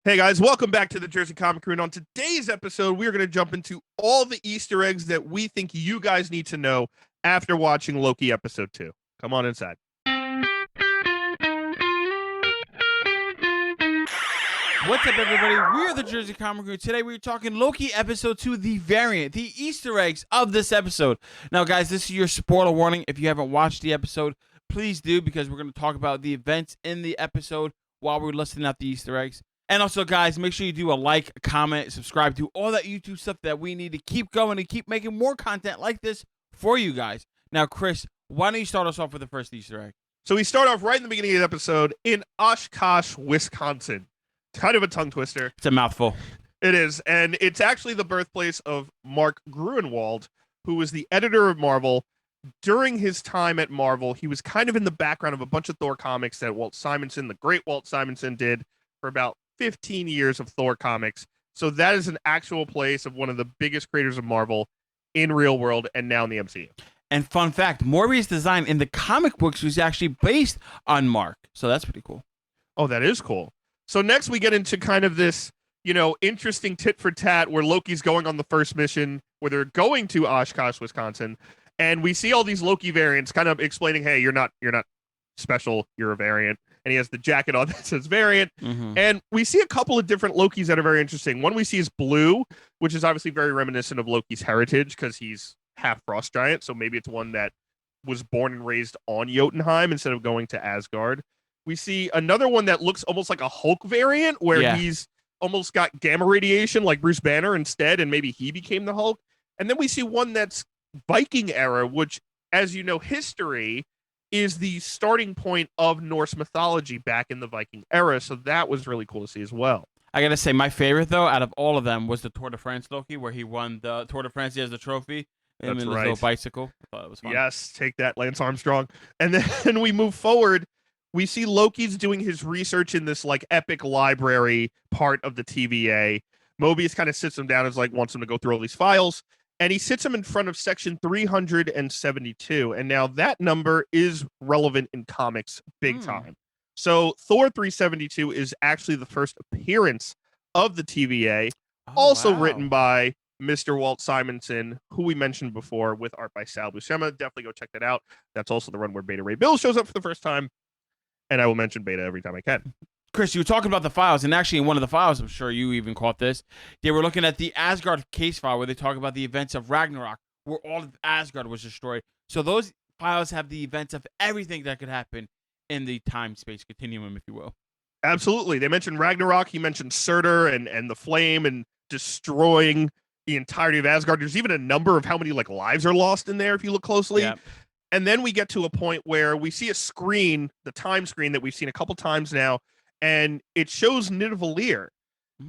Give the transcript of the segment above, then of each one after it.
Hey guys, welcome back to the Jersey Comic Crew. And on today's episode, we're going to jump into all the Easter eggs that we think you guys need to know after watching Loki episode 2. Come on inside. What's up, everybody? We're the Jersey Comic Crew. Today we're talking Loki episode 2, the variant, the Easter eggs of this episode. Now, guys, this is your spoiler warning. If you haven't watched the episode, please do, because we're going to talk about the events in the episode while we're listing out the Easter eggs. And also, guys, make sure you do a like, a comment, subscribe to all that YouTube stuff that we need to keep going and keep making more content like this for you guys. Now, Chris, why don't you start us off with the first Easter egg? So we start off right in the beginning of the episode in Oshkosh, Wisconsin. Kind of a tongue twister. It's a mouthful. It is. And it's actually the birthplace of Mark Gruenwald, who was the editor of Marvel. During his time at Marvel, he was kind of in the background of a bunch of Thor comics that Walt Simonson, the great Walt Simonson, did for about 15 years of Thor comics. So that is an actual place of one of the biggest creators of Marvel in real world and now in the MCU. And fun fact, Mobius' design in the comic books was actually based on Mark. So that's pretty cool. Oh, that is cool. So next we get into kind of this, interesting tit for tat where Loki's going on the first mission where they're going to Oshkosh, Wisconsin. And we see all these Loki variants kind of explaining, hey, you're not special, you're a variant. And he has the jacket on that says variant. Mm-hmm. And we see a couple of different Lokis that are very interesting. One we see is blue, which is obviously very reminiscent of Loki's heritage because he's half frost giant. So maybe it's one that was born and raised on Jotunheim instead of going to Asgard. We see another one that looks almost like a Hulk variant where he's almost got gamma radiation like Bruce Banner instead, and maybe he became the Hulk. And then we see one that's Viking era, which, as you know, history is the starting point of Norse mythology back in the Viking era. So that was really cool to see as well. I gotta say, my favorite though, out of all of them, was the Tour de France Loki, where he won the Tour de France. He has the trophy. That's his right. little bicycle. I thought it was fun. Yes, take that, Lance Armstrong. And then we move forward. We see Loki's doing his research in this like epic library part of the TVA. Mobius kind of sits him down and wants him to go through all these files. And he sits him in front of section 372. And now that number is relevant in comics big time. So Thor 372 is actually the first appearance of the TVA, also written by Mr. Walt Simonson, who we mentioned before, with art by Sal Buscema. Definitely go check that out. That's also the run where Beta Ray Bill shows up for the first time. And I will mention Beta every time I can. Chris, you were talking about the files, and actually in one of the files, I'm sure you even caught this, they were looking at the Asgard case file where they talk about the events of Ragnarok, where all of Asgard was destroyed. So those files have the events of everything that could happen in the time-space continuum, if you will. Absolutely. They mentioned Ragnarok. He mentioned Surtur and the flame and destroying the entirety of Asgard. There's even a number of how many lives are lost in there if you look closely. Yep. And then we get to a point where we see a screen, the time screen that we've seen a couple times now, and it shows Nidavellir.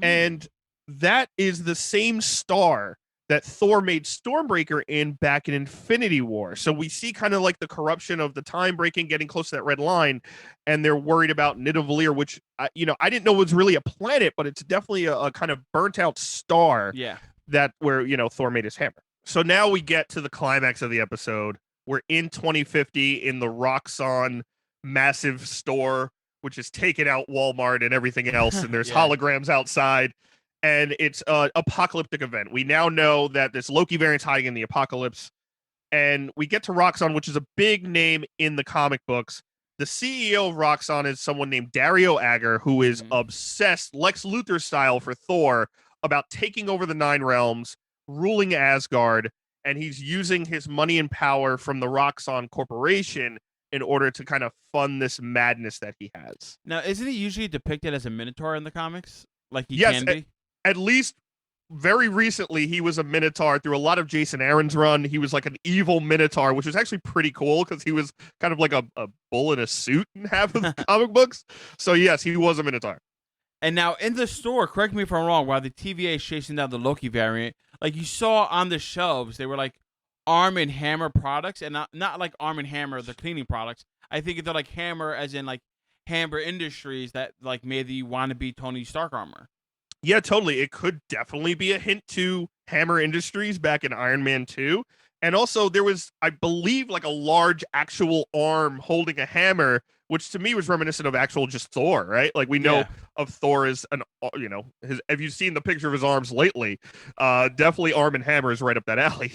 And that is the same star that Thor made Stormbreaker in back in Infinity War. So we see kind of like the corruption of the time breaking, getting close to that red line, and they're worried about Nidavellir, which, I didn't know was really a planet, but it's definitely a kind of burnt out star that where, Thor made his hammer. So now we get to the climax of the episode. We're in 2050 in the Roxxon massive store, which has taken out Walmart and everything else. And there's holograms outside. And it's an apocalyptic event. We now know that this Loki variant's hiding in the apocalypse. And we get to Roxxon, which is a big name in the comic books. The CEO of Roxxon is someone named Dario Agger, who is obsessed, Lex Luthor style, for Thor, about taking over the Nine Realms, ruling Asgard. And he's using his money and power from the Roxxon Corporation in order to kind of fund this madness that he has. Now, isn't he usually depicted as a Minotaur in the comics? Like he can be? At least very recently, he was a Minotaur. Through a lot of Jason Aaron's run, he was like an evil Minotaur, which was actually pretty cool because he was kind of like a bull in a suit in half of the comic books. So yes, he was a Minotaur. And now in the store, correct me if I'm wrong, while the TVA is chasing down the Loki variant, like you saw on the shelves, they were like Arm & Hammer products, and not like Arm & Hammer, the cleaning products. I think they're like Hammer as in like Hammer Industries that like made the wannabe Tony Stark armor. Yeah, totally. It could definitely be a hint to Hammer Industries back in Iron Man 2. And also there was, I believe, like a large actual arm holding a hammer, which to me was reminiscent of actual just Thor, right? Like we know of Thor as an, have you seen the picture of his arms lately? Definitely Arm and Hammer is right up that alley.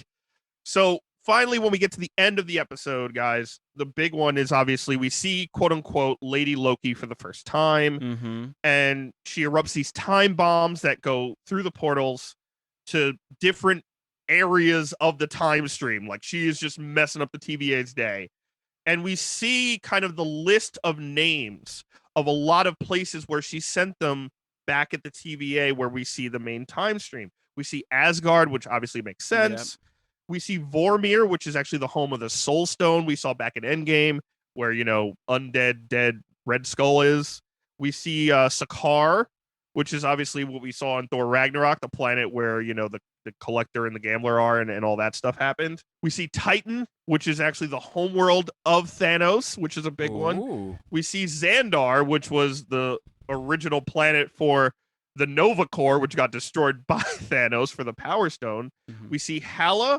So finally, when we get to the end of the episode, guys, the big one is obviously we see quote unquote Lady Loki for the first time, and she erupts these time bombs that go through the portals to different areas of the time stream. Like she is just messing up the TVA's day. And we see kind of the list of names of a lot of places where she sent them back at the TVA, where we see the main time stream. We see Asgard, which obviously makes sense. Yep. We see Vormir, which is actually the home of the Soul Stone we saw back in Endgame, where, undead, dead Red Skull is. We see Sakaar, which is obviously what we saw in Thor Ragnarok, the planet where, the Collector and the Gambler are, and all that stuff happened. We see Titan, which is actually the homeworld of Thanos, which is a big one. We see Xandar, which was the original planet for the Nova Corps, which got destroyed by Thanos for the Power Stone. We see Hala,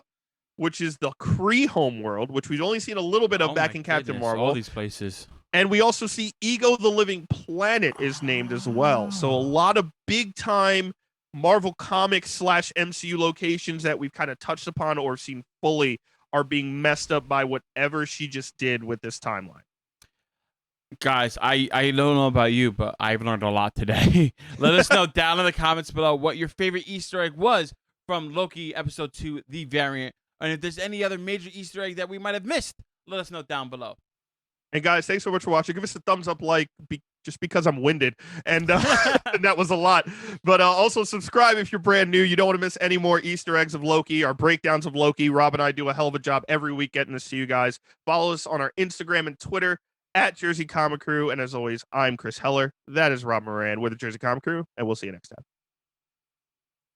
which is the Kree homeworld, which we've only seen a little bit of back in Captain Marvel. All these places. And we also see Ego the Living Planet is named as well. So a lot of big time Marvel Comics / MCU locations that we've kind of touched upon or seen fully are being messed up by whatever she just did with this timeline. Guys, I don't know about you, but I've learned a lot today. Let us know down in the comments below what your favorite Easter egg was from Loki episode 2, The Variant. And if there's any other major Easter egg that we might have missed, let us know down below. And guys, thanks so much for watching. Give us a thumbs up, just because I'm winded, and that was a lot. But also subscribe if you're brand new. You don't want to miss any more Easter eggs of Loki, our breakdowns of Loki. Rob and I do a hell of a job every week getting this to you guys. Follow us on our Instagram and Twitter at Jersey Comic Crew. And as always, I'm Chris Heller. That is Rob Moran. We're the Jersey Comic Crew, and we'll see you next time.